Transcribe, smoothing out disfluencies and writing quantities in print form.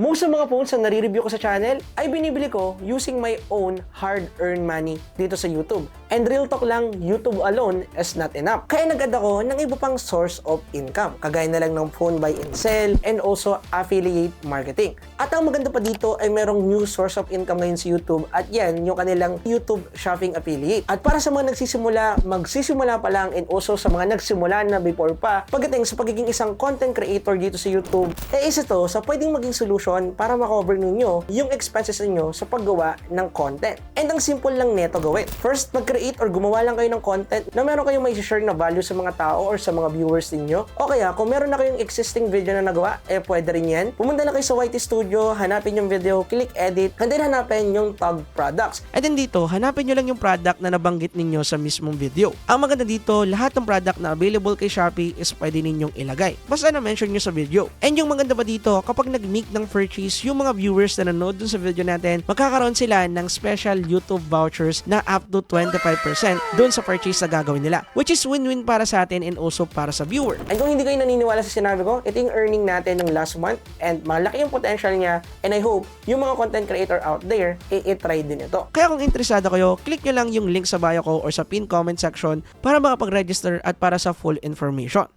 Most sa mga phones na nare-review ko sa channel ay binibili ko using my own hard-earned money dito sa YouTube. And real talk lang, YouTube alone is not enough. Kaya nag-add ako ng iba pang source of income. Kagaya na lang ng phone buy and sell and also affiliate marketing. At ang maganda pa dito ay merong new source of income ngayon sa YouTube at yan yung kanilang YouTube shopping affiliate. At para sa mga nagsisimula, magsisimula pa lang and also sa mga nagsimula na before pa, pagdating sa pagiging isang content creator dito sa YouTube, isa to sa pwedeng maging solution para makover ninyo yung expenses ninyo sa paggawa ng content. And ang simple lang neto gawin. First, mag-create or gumawa lang kayo ng content na meron kayong may share na value sa mga tao or sa mga viewers ninyo. O kaya, kung meron na kayong existing video na nagawa, pwede rin yan. Pumunta na kayo sa YT Studio, hanapin yung video, click edit, and then hanapin yung tag products. At then dito, hanapin nyo lang yung product na nabanggit ninyo sa mismong video. Ang maganda dito, lahat ng product na available kay Shopee is pwede ninyong ilagay. Basta na-mention nyo sa video. And yung maganda pa dito, kapag nag-make ng purchase, yung mga viewers na nanood dun sa video natin, magkakaroon sila ng special YouTube vouchers na up to 25% dun sa purchase na gagawin nila. Which is win-win para sa atin and also para sa viewer. And kung hindi kayo naniniwala sa sinabi ko, ito yung earning natin ng last month and malaki yung potential niya and I hope yung mga content creator out there, i-try din ito. Kaya kung interesado kayo, click nyo lang yung link sa bio ko or sa pin comment section para makapag-register at para sa full information.